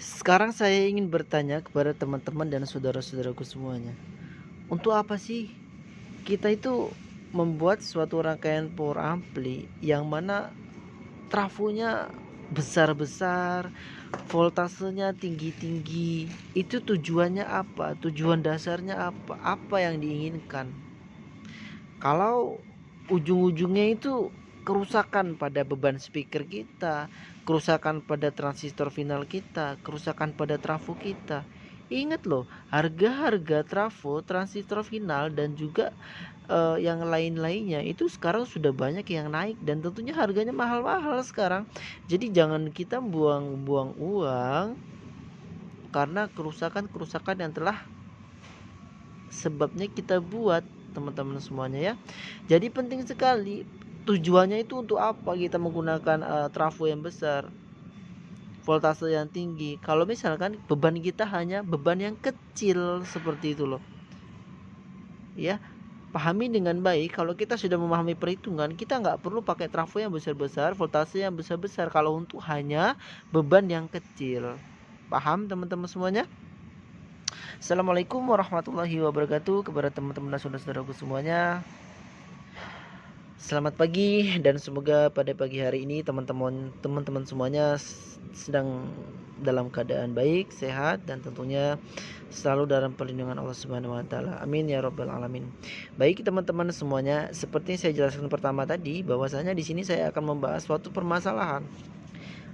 Sekarang saya ingin bertanya kepada teman-teman dan saudara-saudaraku semuanya. Untuk apa sih kita itu membuat suatu rangkaian power ampli yang mana trafonya besar-besar, voltasenya tinggi-tinggi? Itu tujuannya apa? Tujuan dasarnya apa? Apa yang diinginkan? Kalau ujung-ujungnya itu kerusakan pada beban speaker kita, kerusakan pada transistor final kita, kerusakan pada trafo kita. Ingat loh, harga-harga trafo, transistor final dan juga yang lain-lainnya itu sekarang sudah banyak yang naik dan tentunya harganya mahal-mahal sekarang. Jadi jangan kita buang-buang uang karena kerusakan-kerusakan yang telah sebabnya kita buat, teman-teman semuanya ya. Jadi penting sekali tujuannya itu untuk apa kita menggunakan trafo yang besar, voltase yang tinggi. Kalau misalkan beban kita hanya beban yang kecil seperti itu loh. Ya, pahami dengan baik. Kalau kita sudah memahami perhitungan, kita nggak perlu pakai trafo yang besar-besar, voltase yang besar-besar kalau untuk hanya beban yang kecil. Paham teman-teman semuanya? Assalamualaikum warahmatullahi wabarakatuh kepada teman-teman dan saudara-saudaraku semuanya. Selamat pagi dan semoga pada pagi hari ini teman-teman semuanya sedang dalam keadaan baik, sehat dan tentunya selalu dalam perlindungan Allah Subhanahu wa taala. Amin ya rabbal alamin. Baik teman-teman semuanya, seperti saya jelaskan pertama tadi bahwasanya di sini saya akan membahas suatu permasalahan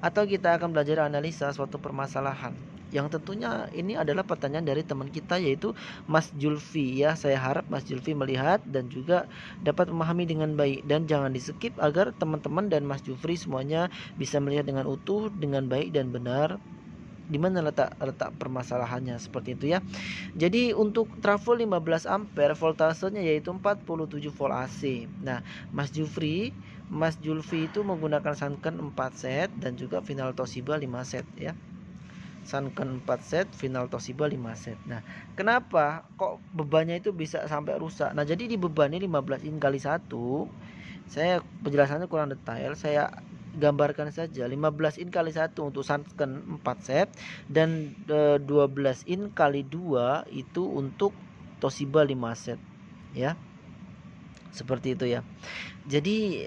atau kita akan belajar analisa suatu permasalahan yang tentunya ini adalah pertanyaan dari teman kita yaitu Mas Julfi ya. Saya harap Mas Julfi melihat dan juga dapat memahami dengan baik dan jangan di skip agar teman-teman dan Mas Julfi semuanya bisa melihat dengan utuh, dengan baik dan benar di mana letak permasalahannya seperti itu ya. Jadi untuk trafo 15 ampere voltasenya yaitu 47 volt AC. Nah, Mas Julfi itu menggunakan Sanken 4 set dan juga final Toshiba 5 set ya. Sanken 4 set, final Toshiba 5 set. Nah, kenapa kok bebannya itu bisa sampai rusak? Nah, jadi dibebani 15 in kali 1. Saya penjelasannya kurang detail, saya gambarkan saja 15 in kali 1 untuk Sanken 4 set dan 12 in kali 2 itu untuk Toshiba 5 set ya. Seperti itu ya. Jadi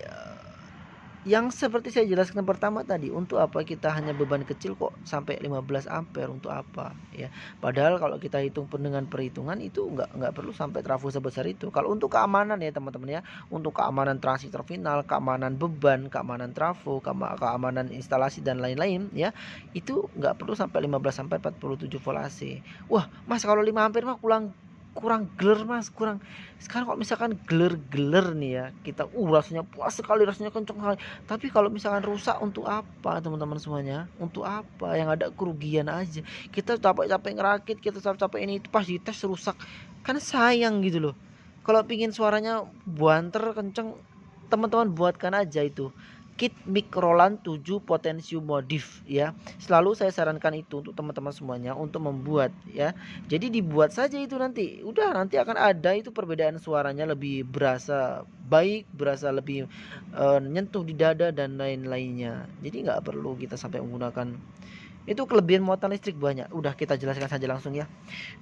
yang seperti saya jelaskan pertama tadi, untuk apa kita hanya beban kecil kok sampai 15 ampere, untuk apa ya? Padahal kalau kita hitung dengan perhitungan itu nggak perlu sampai trafo sebesar itu. Kalau untuk keamanan ya teman-teman ya, untuk keamanan transistor final, keamanan beban, keamanan trafo, keamanan instalasi dan lain-lain ya, itu nggak perlu sampai 15 sampai 47 volt AC. Wah, Mas kalau 5 ampere mah kurang geler Mas, kurang. Sekarang kalau misalkan geler-geler nih ya, kita rasanya puas sekali, rasanya kenceng sekali. Tapi kalau misalkan rusak untuk apa teman-teman semuanya? Untuk apa? Yang ada kerugian aja. Kita capek-capek ngerakit, kita capek-capek ini itu pas dites rusak. Kan sayang gitu loh. Kalau pingin suaranya buanter kenceng, teman-teman buatkan aja itu kit mic Roland 7 Potentium Modif ya. Selalu saya sarankan itu untuk teman-teman semuanya untuk membuat ya. Jadi dibuat saja itu nanti. Udah nanti akan ada itu perbedaan suaranya lebih berasa baik, berasa lebih nyentuh di dada dan lain-lainnya. Jadi nggak perlu kita sampai menggunakan itu. Kelebihan muatan listrik banyak. Udah kita jelaskan saja langsung ya.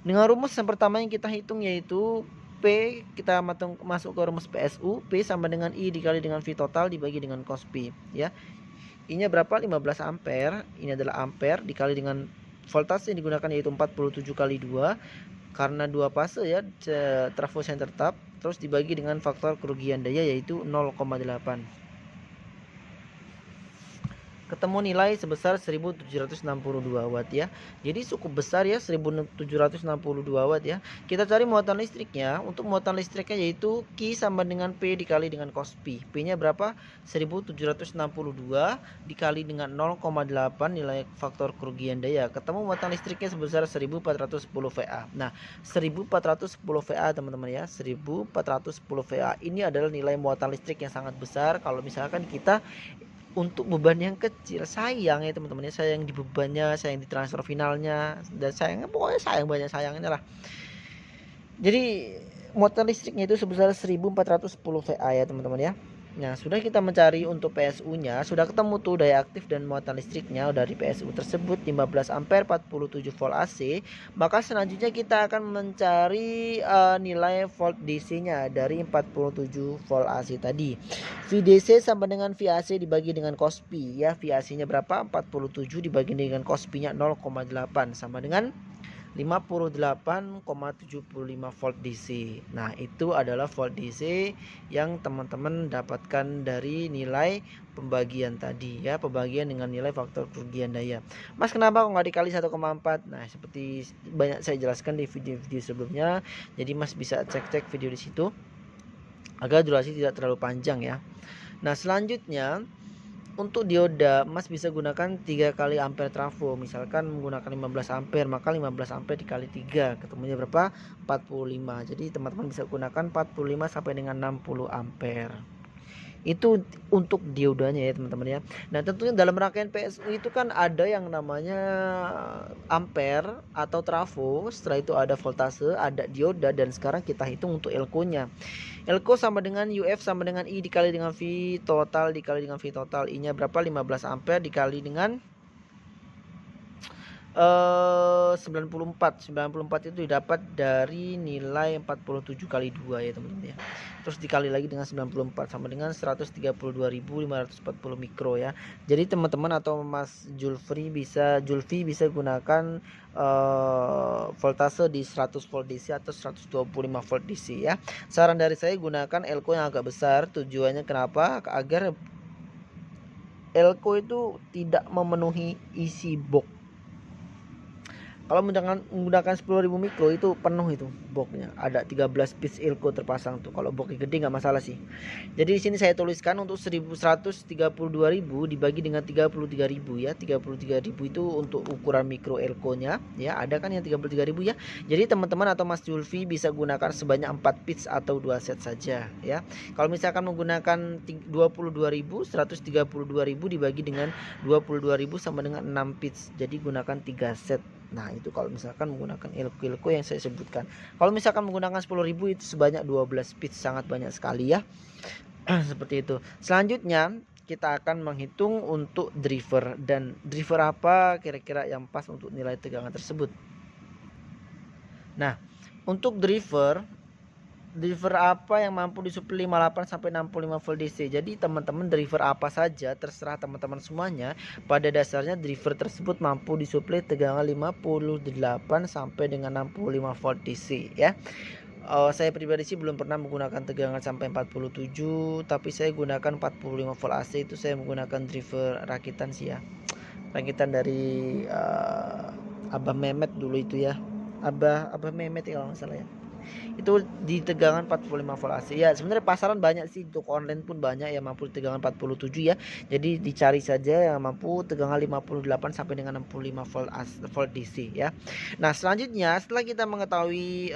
Dengan rumus yang pertama yang kita hitung yaitu P, kita masuk ke rumus PSU, P sama dengan I dikali dengan V total dibagi dengan cos P ya. I-nya berapa? 15 ampere. Ini adalah ampere dikali dengan voltase yang digunakan yaitu 47 kali 2 karena 2 fase ya, trafo center tap, terus dibagi dengan faktor kerugian daya yaitu 0,8. Ketemu nilai sebesar 1762 watt ya. Jadi cukup besar ya, 1762 watt ya. Kita cari muatan listriknya. Untuk muatan listriknya yaitu Q sama dengan P dikali dengan cos P. P-nya berapa? 1762 dikali dengan 0,8 nilai faktor kerugian daya. Ketemu muatan listriknya sebesar 1410 VA. Nah, 1410 VA teman-teman ya. 1410 VA ini adalah nilai muatan listrik yang sangat besar kalau misalkan kita untuk beban yang kecil. Sayang ya teman-teman ya, sayang di bebannya, sayang di transfer finalnya, dan sayangnya pokoknya sayang, banyak sayangnya lah. Jadi muatan listriknya itu sebesar 1410 VA ya teman-teman ya. Nah, sudah kita mencari untuk PSU-nya, sudah ketemu tuh daya aktif dan muatan listriknya dari PSU tersebut 15 ampere 47 volt AC, maka selanjutnya kita akan mencari nilai volt DC-nya dari 47 volt AC tadi. VDC sama dengan VAC dibagi dengan cos pi ya. VAC-nya berapa? 47 dibagi dengan cos pi-nya 0,8 sama dengan 58,75 volt DC. Nah, itu adalah volt DC yang teman-teman dapatkan dari nilai pembagian tadi ya, pembagian dengan nilai faktor kerugian daya. Mas, kenapa kok nggak dikali 1,4? Nah, seperti banyak saya jelaskan di video-video sebelumnya. Jadi Mas bisa cek-cek video di situ agar durasi tidak terlalu panjang ya. Nah, selanjutnya untuk dioda Mas bisa gunakan 3 kali ampere trafo. Misalkan menggunakan 15 ampere, maka 15 ampere dikali 3 ketemunya berapa? 45. Jadi teman-teman bisa gunakan 45 sampai dengan 60 ampere. Itu untuk diodanya ya teman-teman ya. Nah, tentunya dalam rangkaian PSU itu kan ada yang namanya ampere atau trafo, setelah itu ada voltase, ada dioda, dan sekarang kita hitung untuk elko-nya. Elko sama dengan UF sama dengan I dikali dengan V total dikali dengan V total. I-nya berapa? 15 ampere dikali dengan 94 itu didapat dari nilai 47 kali 2 ya teman-teman ya. Terus dikali lagi dengan 94 sama dengan 132.540 mikro ya. Jadi teman-teman atau Mas Julfi bisa gunakan voltase di 100 volt DC atau 125 volt DC ya. Saran dari saya gunakan elko yang agak besar. Tujuannya kenapa? Agar elko itu tidak memenuhi isi box. Kalau menggunakan 10.000 mikro itu penuh itu boxnya. Ada 13 piece elko terpasang tuh. Kalau boxnya gede nggak masalah sih. Jadi di sini saya tuliskan untuk 132.000 dibagi dengan 33.000 ya. 33.000 itu untuk ukuran mikro elko-nya ya. Ada kan yang 33.000 ya. Jadi teman-teman atau Mas Julfi bisa gunakan sebanyak 4 piece atau 2 set saja ya. Kalau misalkan menggunakan 22.000, 132.000 dibagi dengan 22.000 sama dengan 6 piece. Jadi gunakan 3 set. Nah, itu kalau misalkan menggunakan elko yang saya sebutkan. Kalau misalkan menggunakan 10.000 itu sebanyak 12 pitch, sangat banyak sekali ya. Seperti itu. Selanjutnya kita akan menghitung untuk driver, dan driver apa kira-kira yang pas untuk nilai tegangan tersebut. Nah, untuk driver apa yang mampu disuplai 58 sampai 65 volt DC. Jadi teman-teman driver apa saja terserah teman-teman semuanya. Pada dasarnya driver tersebut mampu disuplai tegangan 58 sampai dengan 65 volt DC ya. Saya pribadi sih belum pernah menggunakan tegangan sampai 47, tapi saya gunakan 45 volt AC. Itu saya menggunakan driver rakitan sih ya. Rakitan dari Abah Mehmet dulu itu ya. Abah Mehmet ya kalau nggak salah ya. Itu di tegangan 45 volt AC ya. Sebenarnya pasaran banyak sih, untuk online pun banyak yang mampu tegangan 47 ya. Jadi dicari saja yang mampu tegangan 58 sampai dengan 65 volt DC ya. Nah, selanjutnya setelah kita mengetahui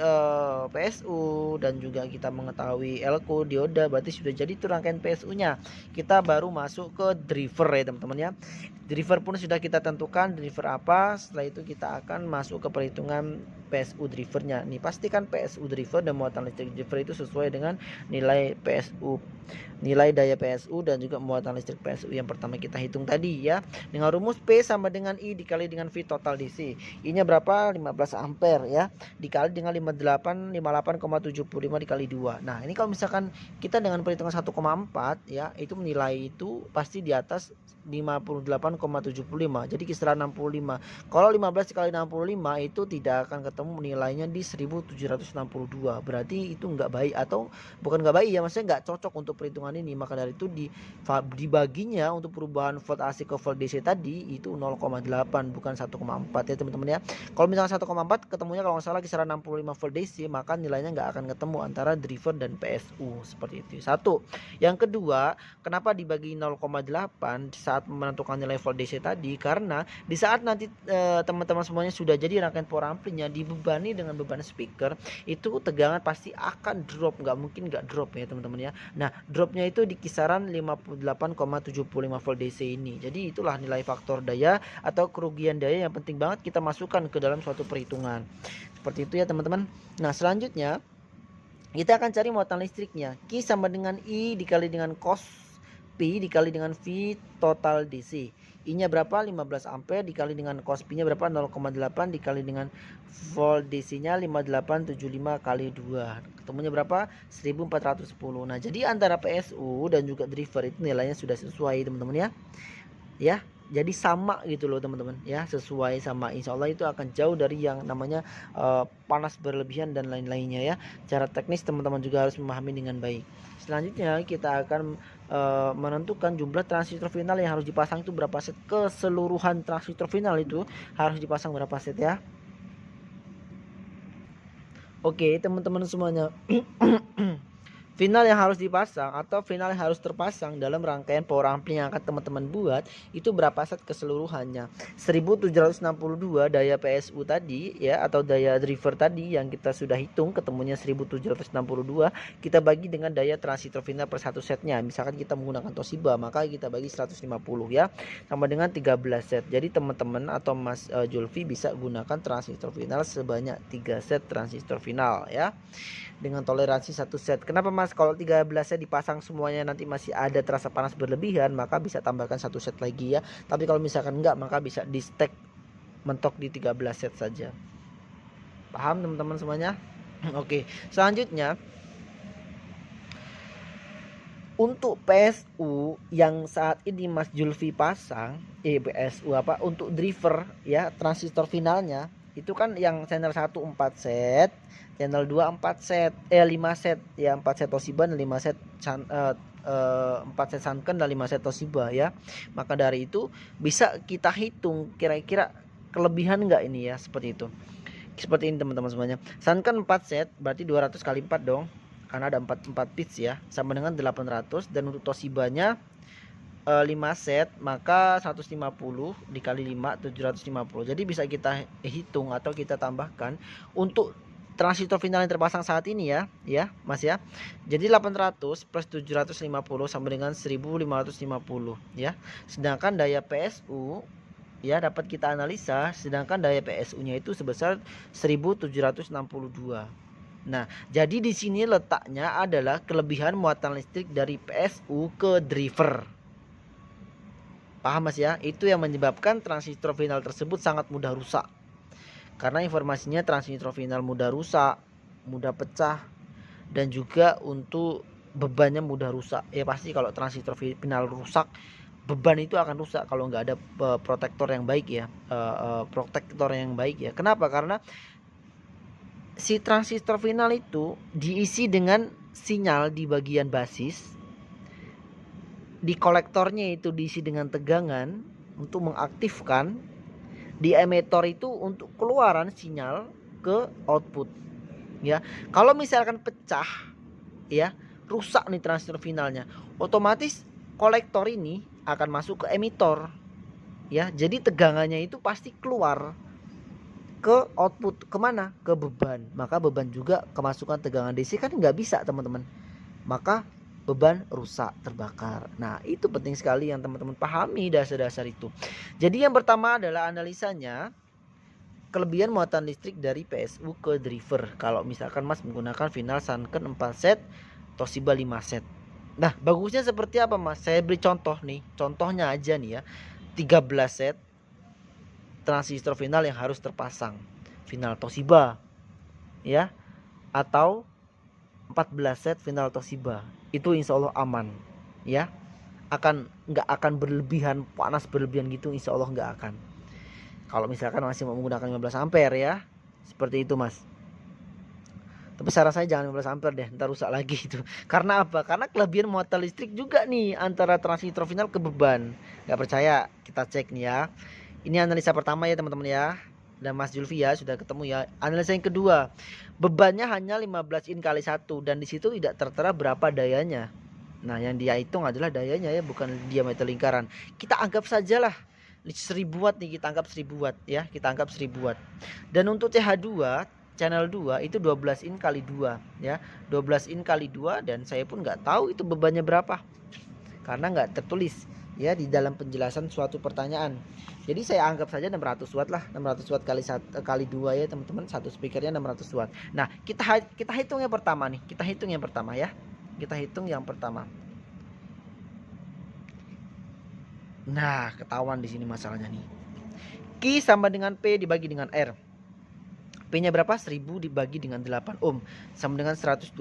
PSU dan juga kita mengetahui elko, dioda, berarti sudah jadi tuh rangkaian PSU-nya. Kita baru masuk ke driver ya teman-teman ya. Driver pun sudah kita tentukan driver apa. Setelah itu kita akan masuk ke perhitungan PSU drivernya. Nih, pastikan PSU driver dan muatan listrik driver itu sesuai dengan nilai PSU, nilai daya PSU dan juga muatan listrik PSU yang pertama kita hitung tadi ya. Dengan rumus P sama dengan I dikali dengan V total DC. I-nya berapa? 15 ampere ya. Dikali dengan 58,75 dikali 2. Nah, ini kalau misalkan kita dengan perhitungan 1,4 ya, itu nilai itu pasti di atas 58,75. Jadi kisaran 65. Kalau 15 dikali 65 itu tidak akan ketemu nilainya di 1762. Berarti itu nggak baik, atau bukan nggak baik ya, maksudnya nggak cocok untuk perhitungan ini. Maka dari itu dibaginya untuk perubahan volt AC ke volt DC tadi itu 0,8 bukan 1,4 ya teman-teman ya. Kalau misalnya 1,4 ketemunya kalau nggak salah kisaran 65 volt DC, maka nilainya nggak akan ketemu antara driver dan PSU. Seperti itu. Satu. Yang kedua, kenapa dibagi 0,8 saat menentukan nilai volt DC tadi? Karena di saat nanti teman-teman semuanya sudah jadi rangkaian power amplinya dibebani dengan beban speaker, itu tegangan pasti akan drop, nggak mungkin nggak drop ya teman-teman ya. Nah, dropnya itu di kisaran 58,75 volt DC ini. Jadi itulah nilai faktor daya atau kerugian daya yang penting banget kita masukkan ke dalam suatu perhitungan. Seperti itu ya teman-teman. Nah, selanjutnya Kita akan cari muatan listriknya. Q sama dengan I dikali dengan cos P dikali dengan V total DC. I-nya berapa? 15 ampere dikali dengan cos P-nya berapa? 0,8 dikali dengan volt DC-nya 5875 kali 2. Ketemunya berapa? 1410. Nah, jadi antara PSU dan juga driver itu nilainya sudah sesuai, teman-teman ya. Ya, jadi sama gitu loh teman-teman ya, sesuai sama, insya Allah itu akan jauh dari yang namanya panas berlebihan dan lain-lainnya ya. Cara teknis teman-teman juga harus memahami dengan baik. Selanjutnya kita akan menentukan jumlah transistor final yang harus dipasang itu berapa set. Keseluruhan transistor final itu harus dipasang berapa set ya. Oke teman-teman semuanya. Final yang harus dipasang atau final yang harus terpasang dalam rangkaian power ampli yang akan teman-teman buat itu berapa set keseluruhannya. 1762 daya PSU tadi ya, atau daya driver tadi yang kita sudah hitung ketemunya 1762, kita bagi dengan daya transistor final per satu setnya. Misalkan kita menggunakan Toshiba, maka kita bagi 150 ya, sama dengan 13 set. Jadi teman-teman atau Mas Julfi bisa gunakan transistor final sebanyak 3 set transistor final ya, dengan toleransi 1 set. Kenapa Mas? Kalau 13 set dipasang semuanya nanti masih ada terasa panas berlebihan, maka bisa tambahkan 1 set lagi ya. Tapi kalau misalkan enggak, maka bisa di stack mentok di 13 set saja. Paham teman-teman semuanya? Oke, selanjutnya untuk PSU yang saat ini Mas Julfi pasang, PSU apa? Untuk driver ya, transistor finalnya itu kan yang channel 1 4 set, channel 2 4 set, 5 set ya, 4 set Toshiba dan 5 set 4 set Sanken dan 5 set Toshiba ya. Maka dari itu bisa kita hitung kira-kira kelebihan enggak ini ya, seperti itu. Seperti ini teman-teman semuanya. Sanken 4 set berarti 200 kali 4 dong, karena ada 4 pitch ya, sama dengan 800. Dan untuk Toshibanya 5 set maka 150 dikali 5 750. Jadi bisa kita hitung atau kita tambahkan untuk transistor final yang terpasang saat ini ya Mas ya. Jadi 800 plus 750 sama dengan 1550 ya. Sedangkan daya PSU ya dapat kita analisa, sedangkan daya PSU nya itu sebesar 1762. Nah, jadi di sini letaknya adalah kelebihan muatan listrik dari PSU ke driver. Paham Mas ya? Itu yang menyebabkan transistor final tersebut sangat mudah rusak. Karena informasinya transistor final mudah rusak, mudah pecah, dan juga untuk bebannya mudah rusak. Ya pasti kalau transistor final rusak, beban itu akan rusak kalau nggak ada protektor yang baik ya. Protektor yang baik ya. Kenapa? Karena si transistor final itu diisi dengan sinyal di bagian basis. Di kolektornya itu diisi dengan tegangan untuk mengaktifkan, di emitor itu untuk keluaran sinyal ke output ya. Kalau misalkan pecah ya, rusak nih transistor finalnya, otomatis kolektor ini akan masuk ke emitor ya. Jadi tegangannya itu pasti keluar ke output, kemana? Ke beban. Maka beban juga kemasukan tegangan DC kan nggak bisa teman-teman, maka beban rusak, terbakar. Nah itu penting sekali yang teman-teman pahami dasar-dasar itu. Jadi yang pertama adalah analisanya kelebihan muatan listrik dari PSU ke driver. Kalau misalkan Mas menggunakan final Sanken 4 set, Toshiba 5 set. Nah bagusnya seperti apa Mas? Saya beri contoh nih, contohnya aja nih ya, 13 set transistor final yang harus terpasang, final Toshiba ya, atau 14 set final Toshiba. Itu insya Allah aman ya, nggak akan berlebihan, panas berlebihan gitu, insya Allah nggak akan. Kalau misalkan masih mau menggunakan 15 ampere ya, seperti itu Mas. Tapi saran saya jangan 15 ampere deh, ntar rusak lagi itu. Karena apa? Karena kelebihan muatan listrik juga nih antara transistor final ke beban. Nggak percaya? Kita cek nih ya. Ini analisa pertama ya teman-teman ya. Dan Mas Julfi ya sudah ketemu ya. Analisa yang kedua, bebannya hanya 15 in kali 1, dan di situ tidak tertera berapa dayanya. Nah yang dia hitung adalah dayanya ya, bukan diameter lingkaran. Kita anggap sajalah 1000 watt nih, kita anggap 1000 watt ya, kita anggap 1000 watt. Dan untuk CH2 channel 2 itu 12 in kali 2 ya, 12 in kali 2, dan saya pun nggak tahu itu bebannya berapa karena nggak tertulis ya di dalam penjelasan suatu pertanyaan. Jadi saya anggap saja 600 watt lah, 600 watt kali 2 ya teman-teman, satu speakernya 600 watt. Nah, kita hitung yang pertama nih. Kita hitung yang pertama ya. Kita hitung yang pertama. Nah, ketahuan di sini masalahnya nih. Q sama dengan P dibagi dengan R. P-nya berapa? 1000 dibagi dengan 8 ohm sama dengan 125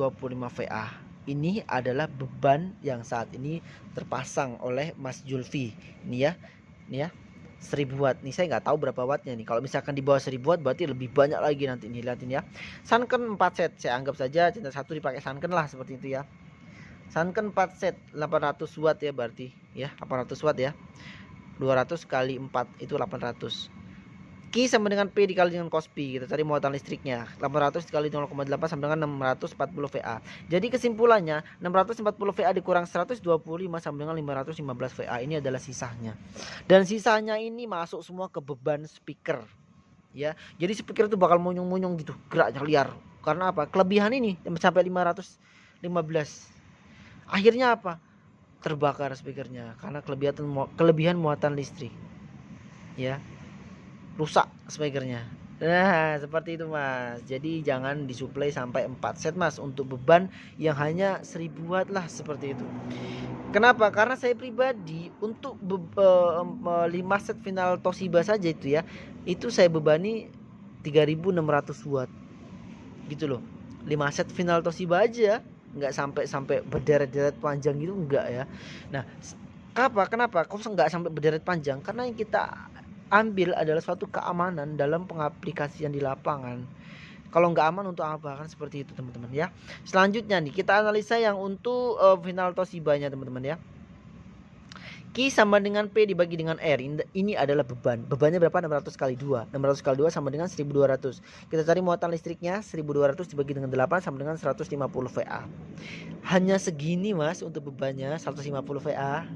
VA. Ini adalah beban yang saat ini terpasang oleh Mas Julfi. Ini ya. Ini ya. 1000 watt. Nih saya nggak tahu berapa wattnya nih. Kalau misalkan di bawah 1000 watt berarti lebih banyak lagi nanti nih, lihatin ya. Sunken 4 set. Saya anggap saja channel 1 dipakai Sunken lah seperti itu ya. Sunken 4 set 800 watt ya berarti ya, 800 watt ya. 200 kali 4 itu 800. Q sama dengan P dikali dengan cos P. Kita cari muatan listriknya. 800 dikali 0,8 sama dengan 640 VA. Jadi kesimpulannya 640 VA dikurang 125 sama dengan 515 VA. Ini adalah sisanya. Dan sisanya ini masuk semua ke beban speaker. Ya. Jadi speaker itu bakal munyung-munyung gitu, geraknya liar. Karena apa? Kelebihan ini sampai 515. Akhirnya apa? Terbakar speakernya karena kelebihan muatan listrik ya, rusak speakernya. Nah seperti itu Mas. Jadi jangan disuplai sampai 4 set Mas untuk beban yang hanya 1000 watt lah seperti itu. Kenapa? Karena saya pribadi untuk 5 set final Toshiba saja itu ya, itu saya bebani 3600 watt gitu loh. 5 set final Toshiba aja, nggak sampai berderet-deret panjang gitu, enggak ya. Nah kenapa kok nggak sampai berderet panjang? Karena yang kita ambil adalah suatu keamanan dalam pengaplikasian di lapangan. Kalau nggak aman untuk apa, kan seperti itu teman-teman ya. Selanjutnya nih kita analisa yang untuk final Toshiba nya teman-teman ya. Q sama dengan P dibagi dengan R. Ini adalah beban. Bebannya berapa? 600 kali 2. 600 kali 2 sama dengan 1200. Kita cari muatan listriknya. 1200 dibagi dengan 8 sama dengan 150 VA. Hanya segini Mas untuk bebannya, 150 VA.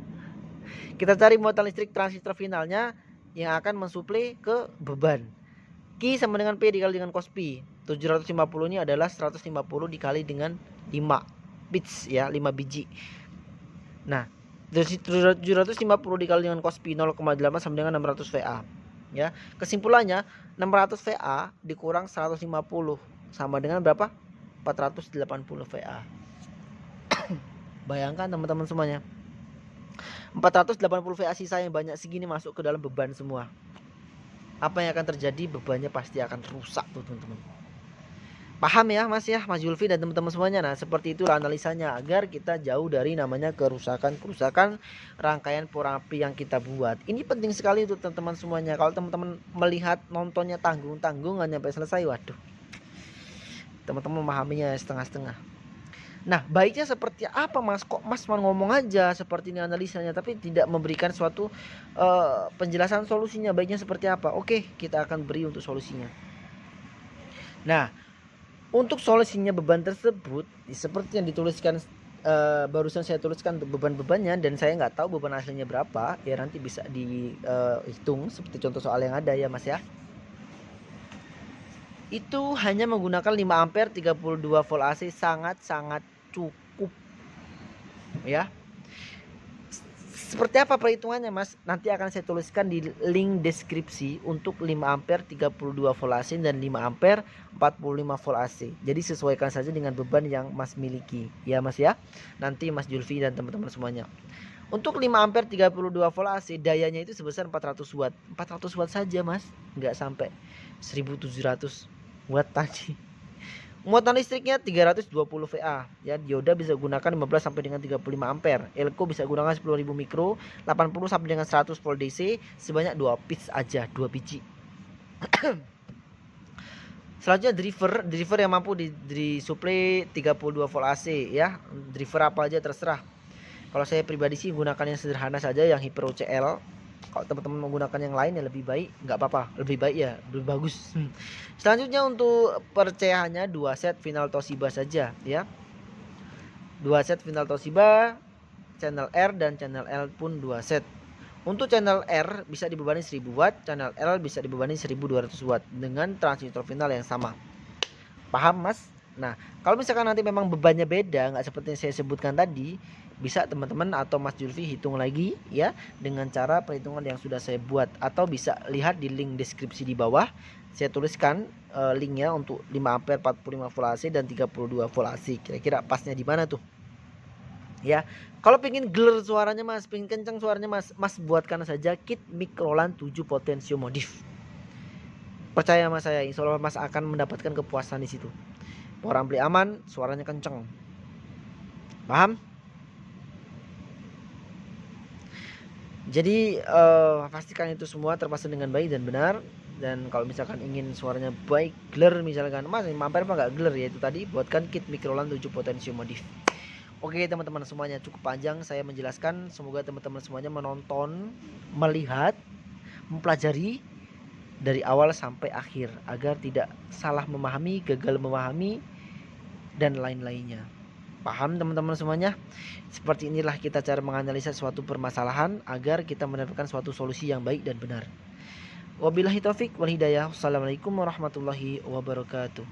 Kita cari muatan listrik transistor finalnya yang akan mensuplai ke beban. Q sama dengan P dikali dengan cos P. 750 ini adalah 150 dikali dengan 5 bits ya, 5 biji. Nah, 750 dikali dengan cos P 0,8 sama dengan 600 VA. Ya, kesimpulannya 600 VA dikurang 150 sama dengan berapa? 480 VA. Bayangkan teman-teman semuanya. 480 VA sisa yang banyak segini masuk ke dalam beban semua. Apa yang akan terjadi? Bebannya pasti akan rusak tuh teman-teman. Paham ya Mas ya, Mas Julfi dan teman-teman semuanya. Nah seperti itulah analisanya agar kita jauh dari namanya kerusakan rangkaian power ampli yang kita buat. Ini penting sekali untuk teman-teman semuanya. Kalau teman-teman melihat nontonnya tanggung-tanggung nggak sampai selesai, waduh, teman-teman memahaminya setengah-setengah. Nah baiknya seperti apa Mas? Kok Mas ngomong aja seperti ini analisanya tapi tidak memberikan suatu penjelasan solusinya, baiknya seperti apa? Oke, kita akan beri untuk solusinya. Nah untuk solusinya beban tersebut seperti yang dituliskan barusan saya tuliskan untuk beban-bebannya, dan saya nggak tahu beban aslinya berapa ya, nanti bisa dihitung seperti contoh soal yang ada ya Mas ya. Itu hanya menggunakan 5 ampere 32 volt AC, sangat-sangat cukup ya. Seperti apa perhitungannya Mas? Nanti akan saya tuliskan di link deskripsi untuk 5 ampere 32 volt AC dan 5 ampere 45 volt AC. Jadi sesuaikan saja dengan beban yang Mas miliki ya Mas ya. Nanti Mas Julfi dan teman-teman semuanya. Untuk 5 ampere 32 volt AC dayanya itu sebesar 400 watt. 400 watt saja Mas, nggak sampai 1700 watt tadi. Muatan listriknya 320 VA ya. Dioda bisa gunakan 15 sampai dengan 35 ampere. Elko bisa gunakan 10.000 mikro, 80 sampai dengan 100 volt DC sebanyak 2 piece aja, 2 biji. Selanjutnya driver yang mampu disuplai 32 volt AC ya. Driver apa aja terserah. Kalau saya pribadi sih gunakan yang sederhana saja, yang Hyper UCL. Kalau teman-teman menggunakan yang lain ya lebih baik, nggak apa-apa, lebih baik ya, lebih bagus. Selanjutnya untuk percayaannya 2 set final Toshiba saja ya. 2 set final Toshiba, channel R dan channel L pun 2 set. Untuk channel R bisa dibebani 1000 watt, channel L bisa dibebani 1200 watt dengan transistor final yang sama. Paham Mas? Nah kalau misalkan nanti memang bebannya beda, nggak seperti yang saya sebutkan tadi, Bisa teman-teman atau Mas Julfi hitung lagi ya dengan cara perhitungan yang sudah saya buat, atau bisa lihat di link deskripsi di bawah. Saya tuliskan linknya untuk 5 ampere 45 volt AC dan 32 volt AC. Kira-kira pasnya di mana tuh? Ya, kalau pengen geler suaranya Mas, pengen kencang suaranya Mas buatkan saja kit mic Roland 7 potensio modif. Percaya sama saya, insya Allah Mas akan mendapatkan kepuasan di situ. Power ampli aman, suaranya kencang. Paham? Jadi pastikan itu semua terpasang dengan baik dan benar. Dan kalau misalkan ingin suaranya baik, geler misalkan, Mas mampir apa nggak geler, ya itu tadi buatkan kit mic Roland 7 potensio modif. Oke teman-teman semuanya, cukup panjang saya menjelaskan. Semoga teman-teman semuanya menonton, melihat, mempelajari dari awal sampai akhir agar tidak salah memahami, gagal memahami, dan lain-lainnya. Paham teman-teman semuanya? Seperti inilah kita cara menganalisa suatu permasalahan agar kita mendapatkan suatu solusi yang baik dan benar. Wabillahi taufik wal hidayah. Wassalamualaikum warahmatullahi wabarakatuh.